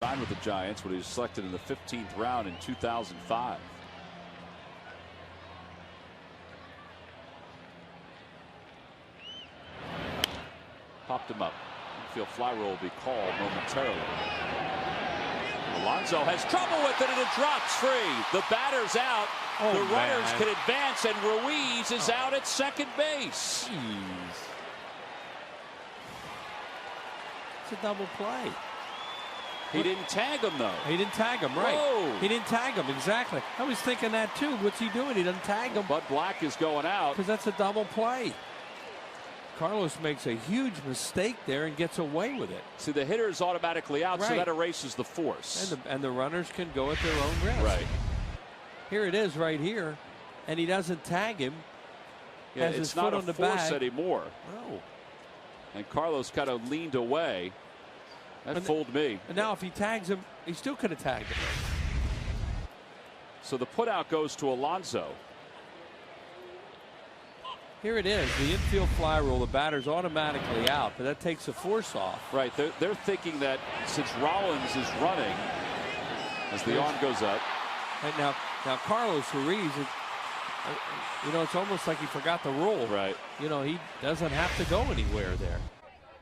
Signed with the Giants when he was selected in the 15th round in 2005. Popped him up. Infield fly roll will be called momentarily. Alonso has trouble with it and it drops free. The batter's out. The runners can advance and Ruiz is out at second base. Jeez. It's a double play. He didn't tag him though. He didn't tag him, right? Whoa. He didn't tag him, exactly. I was thinking that too. What's he doing? He doesn't tag him. Bud Black is going out. Because that's a double play. Carlos makes a huge mistake there and gets away with it. See, the hitter is automatically out, right. So that erases the force. And the runners can go at their own risk. Right. Here it is right here, and he doesn't tag him. Yeah, has it's his not foot a on the force bag. anymore. No. And Carlos kind of leaned away. That fooled me. And now if he tags him, he still could have tagged him. So the putout goes to Alonso. Here it is, the infield fly rule. The batter's automatically out, but that takes the force off. Right. They're thinking that since Rollins is running, as the arm goes up. And now Carlos Ruiz, you know, it's almost like he forgot the rule. Right. You know, he doesn't have to go anywhere there.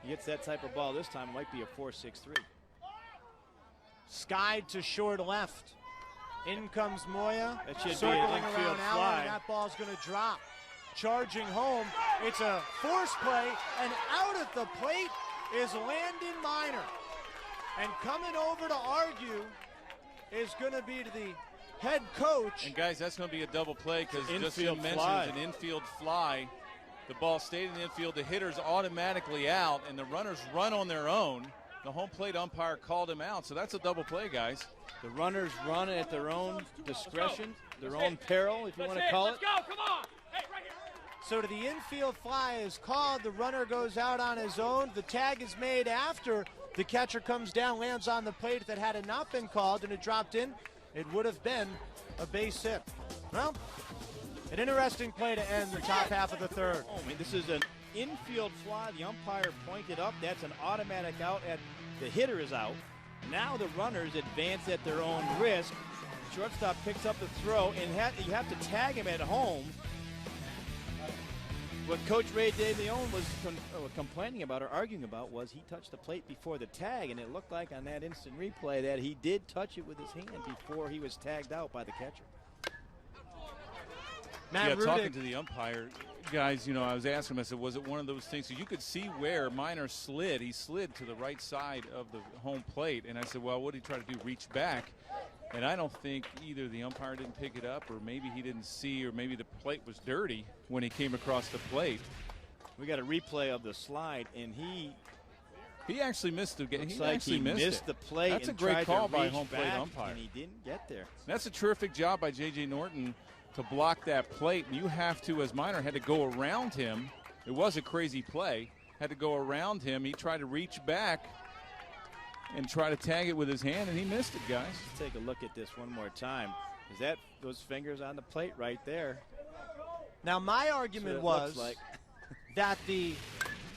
He gets that type of ball this time, it might be a 4-6-3. Skied to short left. In comes Moya. That should circling be an infield around Allen, fly. and that ball's going to drop. Charging home. It's a force play, and out at the plate is Landon Minor. And coming over to argue is going to be the head coach. And guys, that's going to be a double play because just Infield mentioned fly. an infield fly. The ball stayed in the infield. The hitter's automatically out, and the runners run on their own. The home plate umpire called him out, so that's a double play, guys. The runners run at their own discretion, their own peril, if you want to call it. Let's go, come on. Hey, right here. So the infield fly is called. The runner goes out on his own. The tag is made after the catcher comes down, lands on the plate. That had it not been called and it dropped in, it would have been a base hit. Well, an interesting play to end the top half of the third. Oh, man, this is an infield fly. The umpire pointed up. That's an automatic out. The hitter is out. Now the runners advance at their own risk. Shortstop picks up the throw, and you have to tag him at home. What Coach Ray DeLeon was complaining about or arguing about was he touched the plate before the tag, and it looked like on that instant replay that he did touch it with his hand before he was tagged out by the catcher. Matt Rudick. Talking to the umpire, guys, you know, I was asking him, I said, was it one of those things? So you could see where Minor slid. He slid to the right side of the home plate. And I said, well, what did he try to do? Reach back. And I don't think either the umpire didn't pick it up or maybe he didn't see or maybe the plate was dirty when he came across the plate. We got a replay of the slide, and he actually missed the game. He actually missed the play. That's and a great tried call to by reach home plate back, umpire. and he didn't get there. That's a terrific job by J.J. Norton to block that plate. And you have to, as Minor had to go around him. It was a crazy play. Had to go around him. He tried to reach back and try to tag it with his hand, and he missed it, guys. Let's take a look at this one more time. Is that those fingers on the plate right there? Now my argument was that the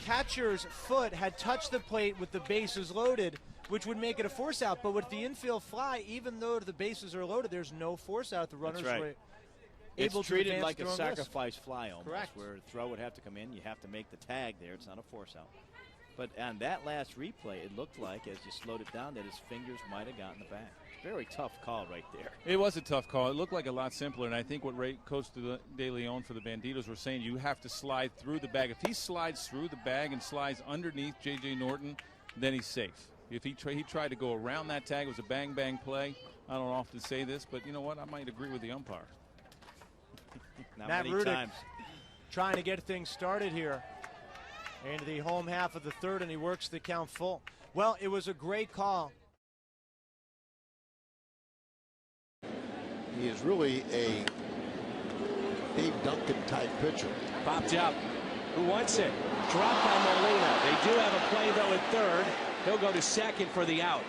catcher's foot had touched the plate with the bases loaded, which would make it a force out. But with the infield fly, even though the bases are loaded, there's no force out. The runners were able it's to treated advance like their a own sacrifice risk. fly almost. Correct. Where a throw would have to come in. You have to make the tag there. It's not a force out. But on that last replay, it looked like, as you slowed it down, that his fingers might have gotten the back. Very tough call right there. It was a tough call. It looked like a lot simpler, and I think what Coach DeLeon for the Banditos were saying, you have to slide through the bag. If he slides through the bag and slides underneath J.J. Norton, then he's safe. If he tried to go around that tag, it was a bang-bang play. I don't often say this, but you know what? I might agree with the umpire. Matt Rudick trying to get things started here into the home half of the third, and he works the count full. Well, it was a great call. He is really a Dave Duncan type pitcher. Popped up. Who wants it? Dropped by Molina. They do have a play though at third. He'll go to second for the out.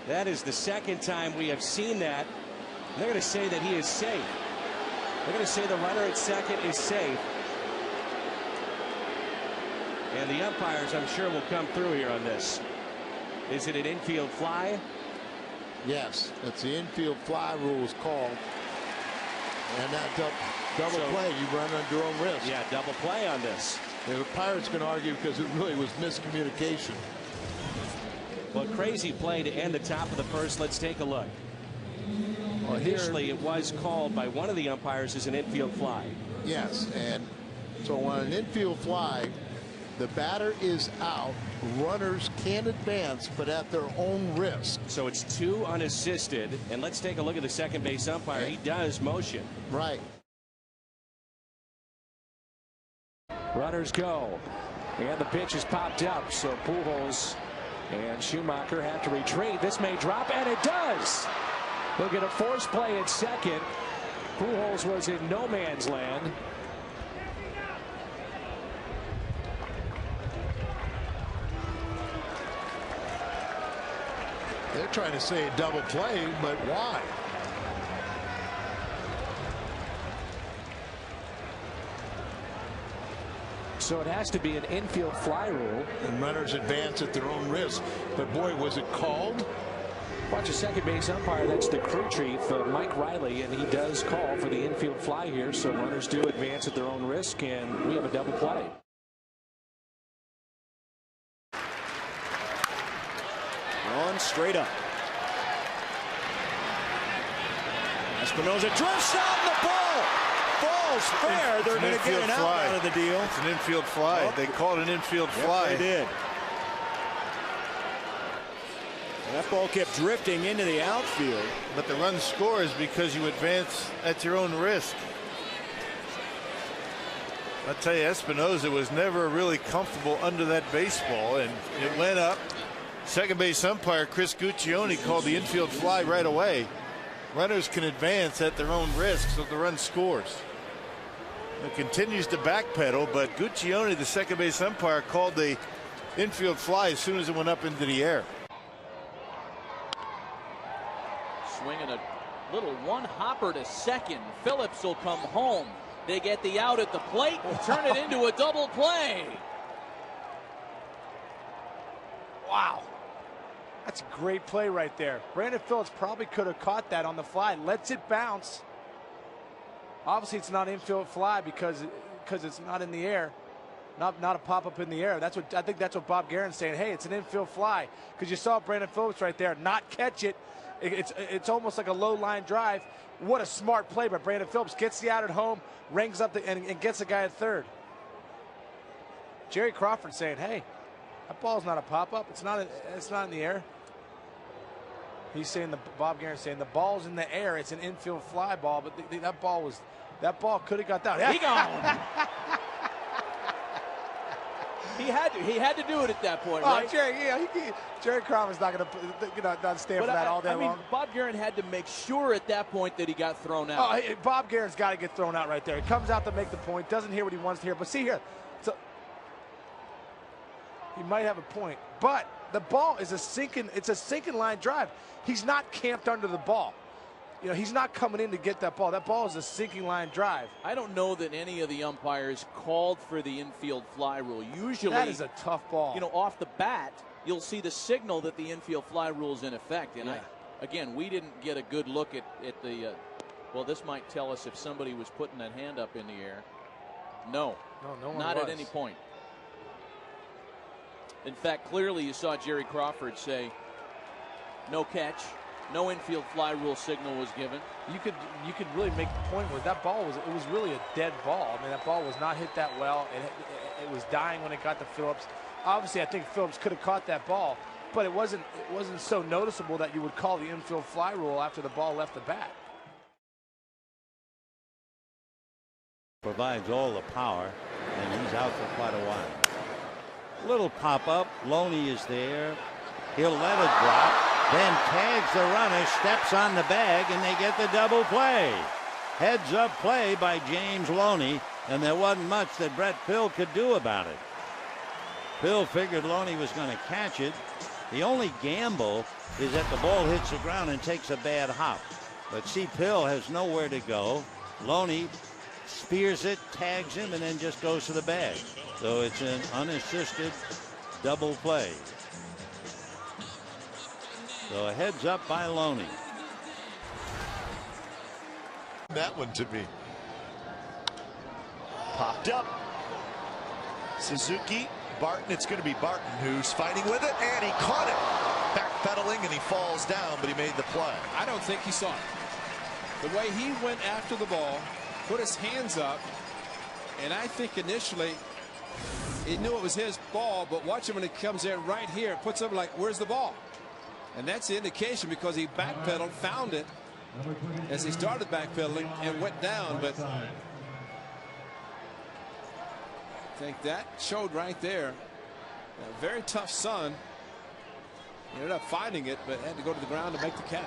That is the second time we have seen that. They're going to say that he is safe. They're going to say the runner at second is safe. And the umpires, I'm sure, will come through here on this. Is it an infield fly? Yes, it's the infield fly rule is called. And that double play, you run under your own risk. Yeah, double play on this. Yeah, the Pirates can argue because it really was miscommunication. Well, crazy play to end the top of the first. Let's take a look. Well, Initially, it was called by one of the umpires as an infield fly. Yes, and so on an infield fly, the batter is out. Runners can advance, but at their own risk. So it's 2 unassisted. And let's take a look at the second base umpire. He does motion. Right. Runners go. And the pitch is popped up. So Pujols and Schumacher have to retreat. This may drop, and it does. They'll get a force play at second. Pujols was in no man's land. They're trying to say a double play, but why? So it has to be an infield fly rule. And runners advance at their own risk. But boy, was it called? Watch a second base umpire. That's the crew chief, Mike Riley, and he does call for the infield fly here. So runners do advance at their own risk, and we have a double play. On straight up. Espinosa drifts out, and the ball falls fair. They're going to get an out of the deal. It's an infield fly. They called an infield fly. They did. And that ball kept drifting into the outfield. But the run scores because you advance at your own risk. I tell you, Espinosa was never really comfortable under that baseball, and it went up. Second base umpire Chris Guccione called the infield fly right away. Runners can advance at their own risk, so the run scores. It continues to backpedal, but Guccione, the second base umpire, called the infield fly as soon as it went up into the air. Swinging a little one-hopper to second. Phillips will come home. They get the out at the plate and turn it into a double play. Wow. That's a great play right there. Brandon Phillips probably could have caught that on the fly. Lets it bounce. Obviously, it's not infield fly because it's not in the air. Not a pop-up in the air. I think that's what Bob Guerin's saying. Hey, it's an infield fly. Because you saw Brandon Phillips right there not catch it. It's almost like a low line drive. What a smart play by Brandon Phillips. Gets the out at home, rings up and gets the guy at third. Jerry Crawford saying, hey, that ball's not a pop-up. It's not in the air. He's saying, Bob Guerin's saying the ball's in the air. It's an infield fly ball, but that ball could have got down. He gone. He had to do it at that point, right? Jerry Crawford's not going to not stand for that all day long. Bob Guerin had to make sure at that point that he got thrown out. Bob Guerin's got to get thrown out right there. He comes out to make the point, doesn't hear what he wants to hear. But see here, he might have a point, but the ball is it's a sinking line drive. He's not camped under the ball. You know, he's not coming in to get that ball. That ball is a sinking line drive. I don't know that any of the umpires called for the infield fly rule. Usually, that is a tough ball. You know, off the bat, you'll see the signal that the infield fly rule is in effect. And again, we didn't get a good look at the. Well, this might tell us if somebody was putting that hand up in the air. No one not was. at any point. In fact, clearly you saw Jerry Crawford say, no catch. No infield fly rule signal was given. You could really make the point where that ball was really a dead ball. I mean, that ball was not hit that well. It was dying when it got to Phillips. Obviously, I think Phillips could have caught that ball, but it wasn't so noticeable that you would call the infield fly rule after the ball left the bat. Provides all the power, and he's out for quite a while. Little pop-up. Loney is there. He'll let it drop. Then tags the runner, steps on the bag, and they get the double play. Heads-up play by James Loney, and there wasn't much that Brett Pill could do about it. Pill figured Loney was going to catch it. The only gamble is that the ball hits the ground and takes a bad hop. But see, Pill has nowhere to go. Loney spears it, tags him, and then just goes to the bag. So it's an unassisted double play. So a heads up by Loney. That one to me. Popped up. Suzuki, Barton. It's going to be Barton who's fighting with it, and he caught it. Backpedaling, and he falls down, but he made the play. I don't think he saw it. The way he went after the ball, put his hands up, and I think initially he knew it was his ball, but watch him when it comes in right here, puts up like, where's the ball? And that's the indication, because he backpedaled, found it as he started backpedaling and went down. But I think that showed right there. A very tough son. He ended up finding it, but had to go to the ground to make the catch.